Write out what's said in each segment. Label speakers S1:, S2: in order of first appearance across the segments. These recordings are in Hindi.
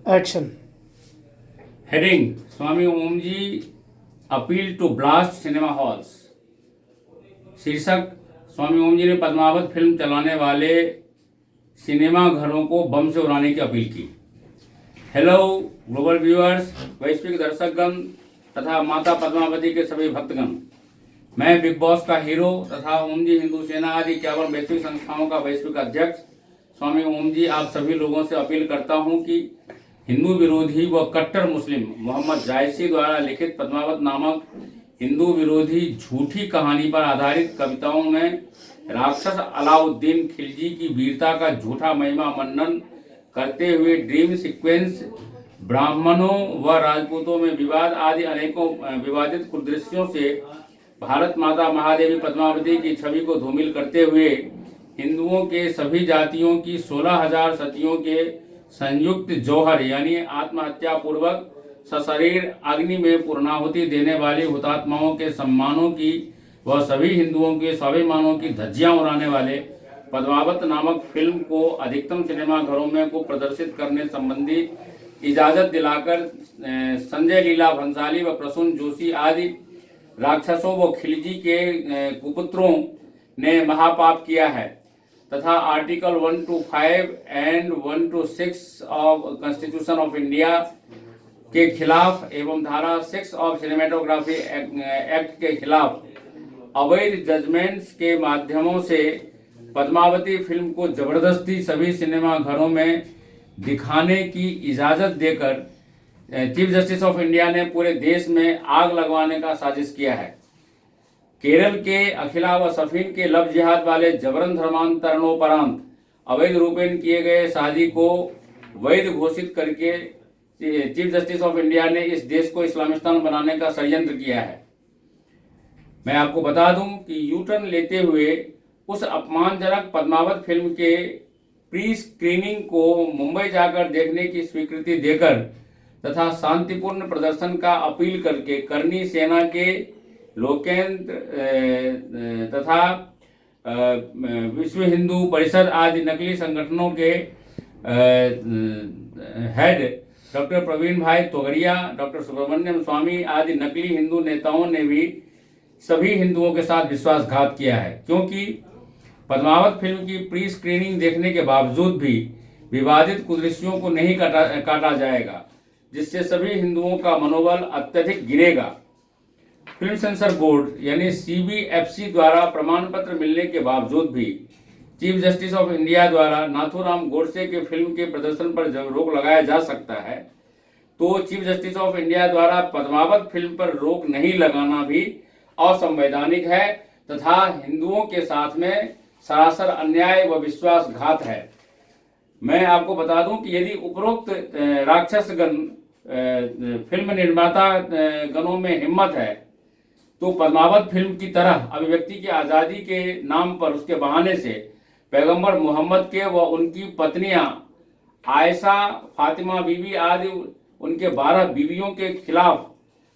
S1: Action.
S2: Heading: Swami Om ji appeal to blast cinema halls. शीर्षक: स्वामी ओम जी ने पद्मावत फिल्म चलाने वाले सिनेमा घरों को बम से उड़ाने की अपील की। हेलो ग्लोबल व्यूअर्स, वैश्विक दर्शकगण तथा माता पद्मावती के सभी भक्तगण, मैं बिग बॉस का हीरो तथा ओम जी हिंदू सेना आदि 51 वैश्विक संस्थाओं का वैश्विक अध्यक्ष स्वामी ओम जी आप सभी लोगों से अपील करता हूं कि हिंदू विरोधी व कट्टर मुस्लिम मोहम्मद जायसी द्वारा लिखित पद्मावत नामक हिंदू विरोधी झूठी कहानी पर आधारित कविताओं में राक्षस अलाउद्दीन खिलजी की वीरता का झूठा महिमा मंडन करते हुए ड्रीम सीक्वेंस, ब्राह्मणों व राजपूतों में विवाद आदि अनेकों विवादित कुदृश्यों से भारत माता महादेवी पद्मावती की छवि को धूमिल करते हुए हिंदुओं के सभी जातियों की 16,000 सतियों के संयुक्त जौहर यानी आत्महत्या पूर्वक सशरीर अग्नि में पूर्णाहुति देने वाले हुतात्माओं के सम्मानों की व सभी हिंदुओं के स्वाभिमानों की धज्जियां उड़ाने वाले पद्मावत नामक फिल्म को अधिकतम सिनेमा घरों में को प्रदर्शित करने संबंधी इजाजत दिलाकर संजय लीला भंसाली व प्रसून जोशी आदि राक्षसों व खिलजी के कुपुत्रों ने महापाप किया है तथा article 125 and 126 of constitution of India के खिलाफ एवं धारा 6 ऑफ सिनेमेटोग्राफी एक्ट के खिलाफ अवैध जजमेंट्स के माध्यमों से पद्मावती फिल्म को जबरदस्ती सभी सिनेमा घरों में दिखाने की इजाजत देकर चीफ जस्टिस ऑफ इंडिया ने पूरे देश में आग लगवाने का साजिश किया है। केरल के अखिला व सफीन के लव जिहाद वाले जबरन धर्मांतरणोपरांत अवैध रूपेण किए गए शादी को वैध घोषित करके चीफ जस्टिस ऑफ इंडिया ने इस देश को इस्लामिस्तान बनाने का षड्यंत्र किया है। मैं आपको बता दूं कि यू टर्न लेते हुए उस अपमानजनक पद्मावत फिल्म के प्री स्क्रीनिंग को मुंबई जाकर देखने की स्वीकृति देकर तथा शांतिपूर्ण प्रदर्शन का अपील करके करनी सेना के लोकेंद्र तथा विश्व हिंदू परिषद आदि नकली संगठनों के हेड डॉक्टर प्रवीण भाई तोगड़िया, डॉक्टर सुब्रमण्यम स्वामी आदि नकली हिंदू नेताओं ने भी सभी हिंदुओं के साथ विश्वासघात किया है, क्योंकि पद्मावत फिल्म की प्री स्क्रीनिंग देखने के बावजूद भी विवादित कुदृश्यों को नहीं काटा जाएगा, जिससे सभी हिंदुओं का मनोबल अत्यधिक गिरेगा। फिल्म सेंसर बोर्ड यानी CBFC द्वारा प्रमाण पत्र मिलने के बावजूद भी चीफ जस्टिस ऑफ इंडिया द्वारा नाथूराम गोडसे के फिल्म के प्रदर्शन पर जब रोक लगाया जा सकता है, तो चीफ जस्टिस ऑफ इंडिया द्वारा पद्मावत फिल्म पर रोक नहीं लगाना भी असंवैधानिक है तथा हिंदुओं के साथ में सरासर अन्याय व विश्वासघात है। मैं आपको बता दूं कि यदि उपरोक्त राक्षसगण फिल्म निर्माता गणों में हिम्मत है तो पद्मावत फिल्म की तरह अभिव्यक्ति की आज़ादी के नाम पर उसके बहाने से पैगंबर मोहम्मद के व उनकी पत्नियां आयशा, फातिमा बीबी आदि उनके 12 बीवियों के खिलाफ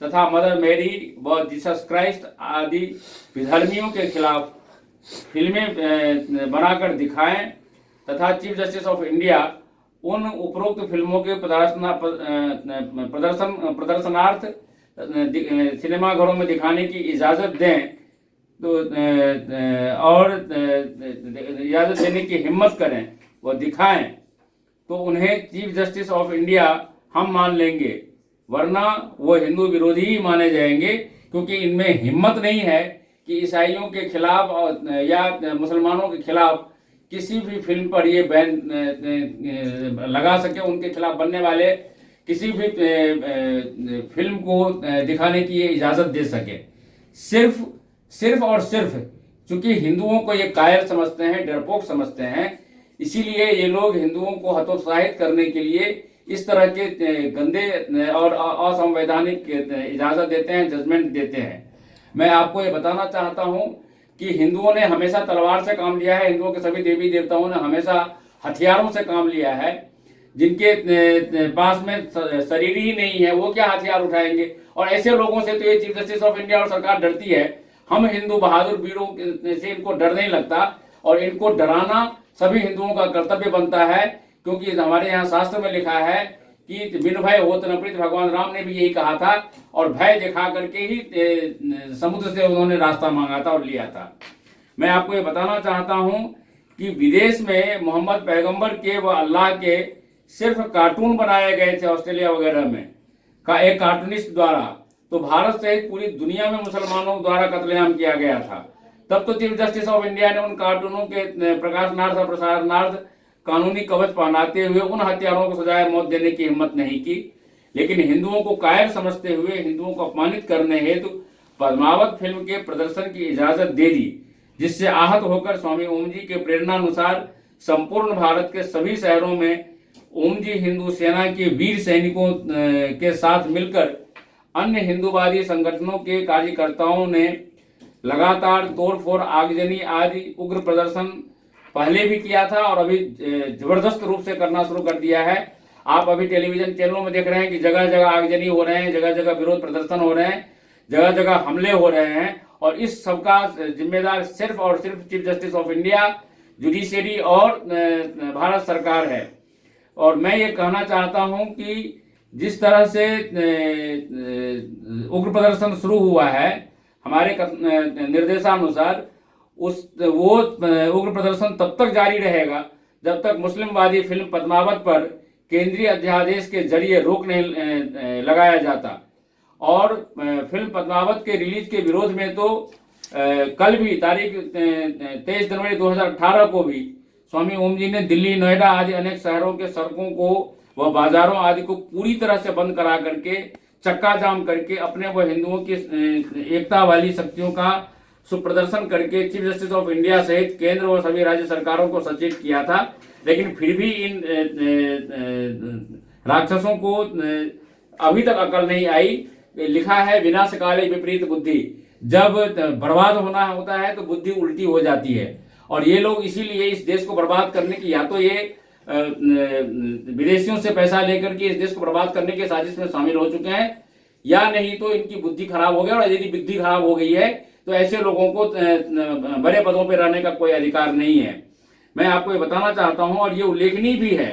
S2: तथा मदर मेरी व जीसस क्राइस्ट आदि विधर्मियों के खिलाफ फिल्में बनाकर दिखाएं तथा चीफ जस्टिस ऑफ इंडिया उन उपरोक्त फिल्मों के प्रदर्शनार्थ सिनेमाघरों में दिखाने की इजाज़त दें तो और इजाज़त देने की हिम्मत करें व दिखाएं तो उन्हें चीफ जस्टिस ऑफ इंडिया हम मान लेंगे, वरना वो हिंदू विरोधी ही माने जाएंगे, क्योंकि इनमें हिम्मत नहीं है कि ईसाइयों के खिलाफ या मुसलमानों के खिलाफ किसी भी फिल्म पर ये बैन लगा सके, उनके खिलाफ बनने वाले किसी भी फिल्म को दिखाने की ये इजाज़त दे सके। सिर्फ और सिर्फ चूंकि हिंदुओं को ये कायर समझते हैं, डरपोक समझते हैं, इसीलिए ये लोग हिंदुओं को हतोत्साहित करने के लिए इस तरह के गंदे और असंवैधानिक इजाज़त देते हैं, जजमेंट देते हैं। मैं आपको ये बताना चाहता हूँ कि हिंदुओं ने हमेशा तलवार से काम लिया है, हिंदुओं के सभी देवी देवताओं ने हमेशा हथियारों से काम लिया है। जिनके पास में शरीर ही नहीं है वो क्या हथियार उठाएंगे, और ऐसे लोगों से तो ये चीफ जस्टिस ऑफ इंडिया और सरकार डरती है। हम हिंदू बहादुर वीरों से इनको डर नहीं लगता, और इनको डराना सभी हिंदुओं का कर्तव्य बनता है क्योंकि हमारे यहाँ शास्त्र में लिखा है कि बिन भय होत न प्रीत, भगवान राम ने भी यही कहा था और भय दिखा करके ही समुद्र से उन्होंने रास्ता मांगा था और लिया था। मैं आपको ये बताना चाहता हूँ कि विदेश में मोहम्मद पैगंबर के व अल्लाह के सिर्फ कार्टून बनाए गए थे ऑस्ट्रेलिया वगैरह में का एक कार्टूनिस्ट द्वारा, तो भारत सहित पूरी दुनिया में मुसलमानों द्वारा कत्लेआम किया गया था। तब तो चीफ जस्टिस ऑफ इंडिया ने उन कार्टूनों के प्रकाशनार्थ और प्रसारणार्थ कानूनी कवच पहनाते हुए उन हत्यारों को सजाए मौत देने की हिम्मत नहीं की, लेकिन हिंदुओं को कायर समझते हुए हिंदुओं को अपमानित करने हेतु पद्मावत फिल्म के प्रदर्शन की इजाजत दे दी, जिससे आहत होकर स्वामी ओम जी के प्रेरणानुसार संपूर्ण भारत के सभी शहरों में ओम जी हिंदू सेना के वीर सैनिकों के साथ मिलकर अन्य हिंदूवादी संगठनों के कार्यकर्ताओं ने लगातार तोड़फोड़, आगजनी आदि उग्र प्रदर्शन पहले भी किया था और अभी जबरदस्त रूप से करना शुरू कर दिया है। आप अभी टेलीविजन चैनलों में देख रहे हैं कि जगह जगह आगजनी हो रहे हैं, जगह जगह विरोध प्रदर्शन हो रहे हैं, जगह जगह हमले हो रहे हैं, और इस सबका जिम्मेदार सिर्फ और सिर्फ chief justice of India, judiciary और भारत सरकार है। और मैं ये कहना चाहता हूं कि जिस तरह से उग्र प्रदर्शन शुरू हुआ है हमारे निर्देशानुसार, वो उग्र प्रदर्शन तब तक जारी रहेगा जब तक मुस्लिमवादी फिल्म पद्मावत पर केंद्रीय अध्यादेश के जरिए रोक नहीं लगाया जाता। और फिल्म पद्मावत के रिलीज के विरोध में तो कल भी तारीख 23 जनवरी 2018 को भी स्वामी ओम जी ने दिल्ली, नोएडा आदि अनेक शहरों के सड़कों को व बाजारों आदि को पूरी तरह से बंद करा करके, चक्का जाम करके अपने व हिंदुओं की एकता वाली शक्तियों का सुप्रदर्शन करके चीफ जस्टिस ऑफ इंडिया सहित केंद्र व सभी राज्य सरकारों को सचेत किया था। लेकिन फिर भी इन राक्षसों को अभी तक अकल नहीं आई। लिखा है विनाश काले विपरीत बुद्धि, जब बर्बाद होना होता है तो बुद्धि उल्टी हो जाती है। और ये लोग इसीलिए इस देश को बर्बाद करने की, या तो ये विदेशियों से पैसा लेकर के इस देश को बर्बाद करने की साजिश में शामिल हो चुके हैं, या नहीं तो इनकी बुद्धि खराब हो गई। और यदि बुद्धि खराब हो गई है तो ऐसे लोगों को बड़े पदों पर रहने का कोई अधिकार नहीं है। मैं आपको ये बताना चाहता हूं, और ये उल्लेखनीय भी है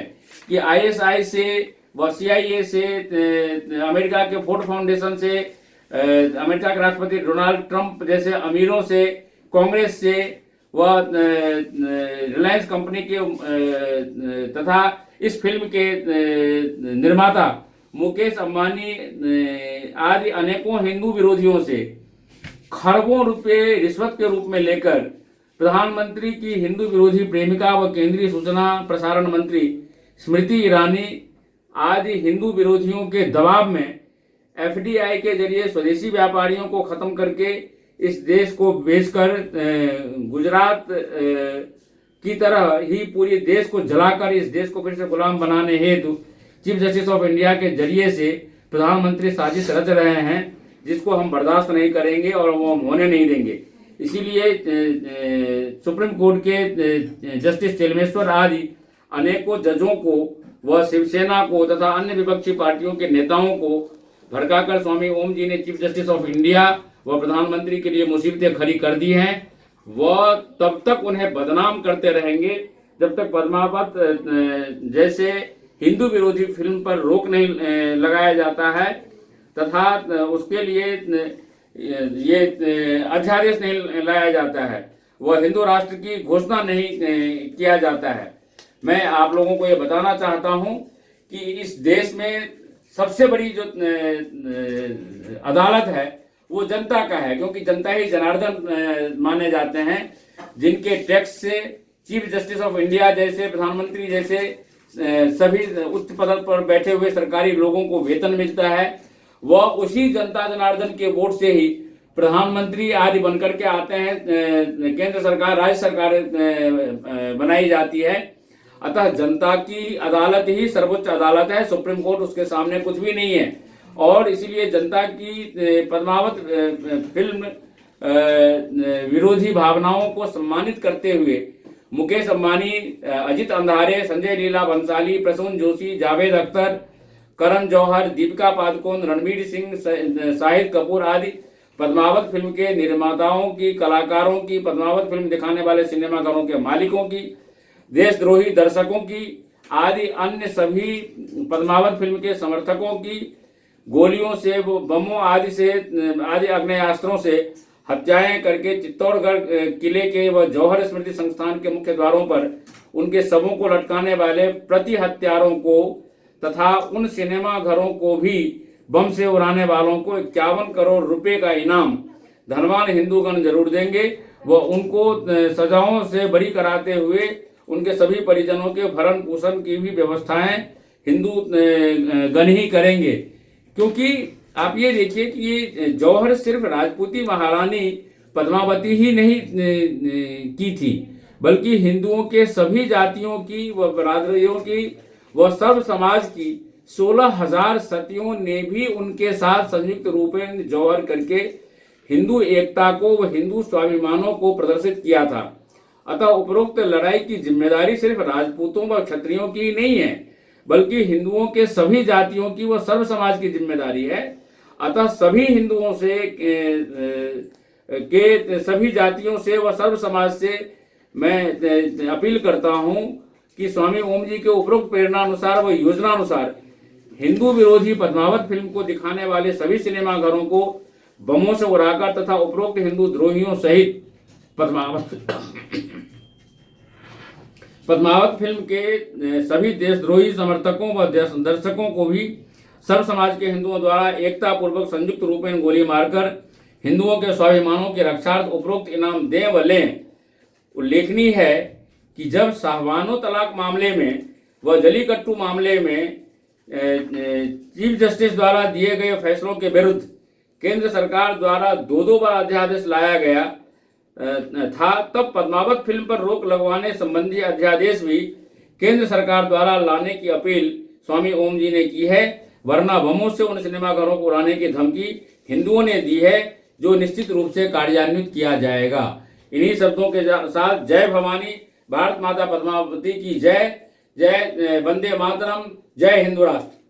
S2: कि ISI से व CIA से, अमेरिका के फोर्ड फाउंडेशन से, अमेरिका के राष्ट्रपति डोनाल्ड ट्रंप जैसे अमीरों से, कांग्रेस से व रिलायंस कंपनी के तथा इस फिल्म के निर्माता मुकेश अंबानी आदि अनेकों हिंदू विरोधियों से खरबों रुपए रिश्वत के रूप में लेकर प्रधानमंत्री की हिंदू विरोधी प्रेमिका व केंद्रीय सूचना प्रसारण मंत्री स्मृति ईरानी आदि हिंदू विरोधियों के दबाव में FDI के जरिए स्वदेशी व्यापारियों को खत्म करके इस देश को बेचकर गुजरात की तरह ही पूरे देश को जलाकर इस देश को फिर से गुलाम बनाने हेतु चीफ जस्टिस ऑफ इंडिया के जरिए से प्रधानमंत्री साजिश रच रहे हैं, जिसको हम बर्दाश्त नहीं करेंगे और वो हम होने नहीं देंगे। इसीलिए सुप्रीम कोर्ट के जस्टिस चेलमेश्वर आदि अनेकों जजों को व शिवसेना को तथा अन्य विपक्षी पार्टियों के नेताओं को भड़काकर स्वामी ओम जी ने चीफ जस्टिस ऑफ इंडिया व प्रधानमंत्री के लिए मुसीबतें खड़ी कर दी हैं। वह तब तक उन्हें बदनाम करते रहेंगे जब तक पद्मावत जैसे हिंदू विरोधी फिल्म पर रोक नहीं लगाया जाता है तथा उसके लिए ये अध्यादेश नहीं लाया जाता है, वह हिंदू राष्ट्र की घोषणा नहीं किया जाता है। मैं आप लोगों को ये बताना चाहता हूं कि इस देश में सबसे बड़ी जो अदालत है वो जनता का है, क्योंकि जनता ही जनार्दन माने जाते हैं, जिनके टैक्स से चीफ जस्टिस ऑफ इंडिया जैसे, प्रधानमंत्री जैसे सभी उच्च पद पर बैठे हुए सरकारी लोगों को वेतन मिलता है। वह उसी जनता जनार्दन के वोट से ही प्रधानमंत्री आदि बनकर के आते हैं, केंद्र सरकार, राज्य सरकार बनाई जाती है। अतः जनता की अदालत ही सर्वोच्च अदालत है, सुप्रीम कोर्ट उसके सामने कुछ भी नहीं है। और इसीलिए जनता की पद्मावत फिल्म विरोधी भावनाओं को सम्मानित करते हुए मुकेश अंबानी, अजित अंधारे, संजय लीला भंसाली, प्रसून जोशी, जावेद अख्तर, करण जौहर, दीपिका पादुकोण, रणवीर सिंह, शाहिद कपूर आदि पद्मावत फिल्म के निर्माताओं की, कलाकारों की, पद्मावत फिल्म दिखाने वाले सिनेमाघरों के मालिकों की, देशद्रोही दर्शकों की, आदि अन्य सभी पद्मावत फिल्म के समर्थकों की गोलियों से, बमों आदि आग्नेयास्त्रों से हत्याएं करके चित्तौड़गढ़ किले के व जौहर स्मृति संस्थान के मुख्य द्वारों पर उनके शवों को लटकाने वाले प्रति हत्यारों को तथा उन सिनेमा घरों को भी बम से उड़ाने वालों को 51 करोड़ रुपए का इनाम धनवान हिंदूगण जरूर देंगे व उनको सजाओं से बरी कराते हुए उनके सभी परिजनों के भरण पोषण की भी व्यवस्थाएं हिंदू गण ही करेंगे। क्योंकि आप ये देखिए कि ये जौहर सिर्फ राजपूती महारानी पद्मावती ही नहीं की थी, बल्कि हिंदुओं के सभी जातियों की व बरादरियों की व सर्व समाज की 16,000 सतियों ने भी उनके साथ संयुक्त रूपेण जौहर करके हिंदू एकता को व हिंदू स्वाभिमानों को प्रदर्शित किया था। अतः उपरोक्त लड़ाई की जिम्मेदारी सिर्फ राजपूतों व क्षत्रियों की नहीं है, बल्कि हिंदुओं के सभी जातियों की व सर्व समाज की जिम्मेदारी है। अतः सभी हिंदुओं से सभी जातियों से व सर्व समाज से मैं अपील करता हूं कि स्वामी ओम जी के उपरोक्त प्रेरणानुसार व योजनानुसार हिंदू विरोधी पद्मावत फिल्म को दिखाने वाले सभी सिनेमा घरों को बमों से उड़ाकर तथा उपरोक्त हिंदू द्रोहियों सहित पद्मावत फिल्म के सभी देशद्रोही समर्थकों व दर्शकों को भी सर्व समाज के हिंदुओं द्वारा एकता पूर्वक संयुक्त रूप में गोली मारकर हिंदुओं के स्वाभिमानों की रक्षार्थ उपरोक्त इनाम दें व लें। उल्लेखनीय है कि जब शाहबानो तलाक मामले में व जलीकट्टू मामले में चीफ जस्टिस द्वारा दिए गए फैसलों के विरुद्ध केंद्र सरकार द्वारा दो बार अध्यादेश लाया गया था, तब पद्मावत फिल्म पर रोक लगवाने संबंधी अध्यादेश भी केंद्र सरकार द्वारा लाने की अपील स्वामी ओम जी ने की है, वरना बमों से उन सिनेमाघरों को उड़ाने की धमकी हिंदुओं ने दी है, जो निश्चित रूप से कार्यान्वित किया जाएगा। इन्हीं शब्दों के साथ जय भवानी, भारत माता पद्मावती की जय, जय वंदे मातरम, जय हिंदू राष्ट्र।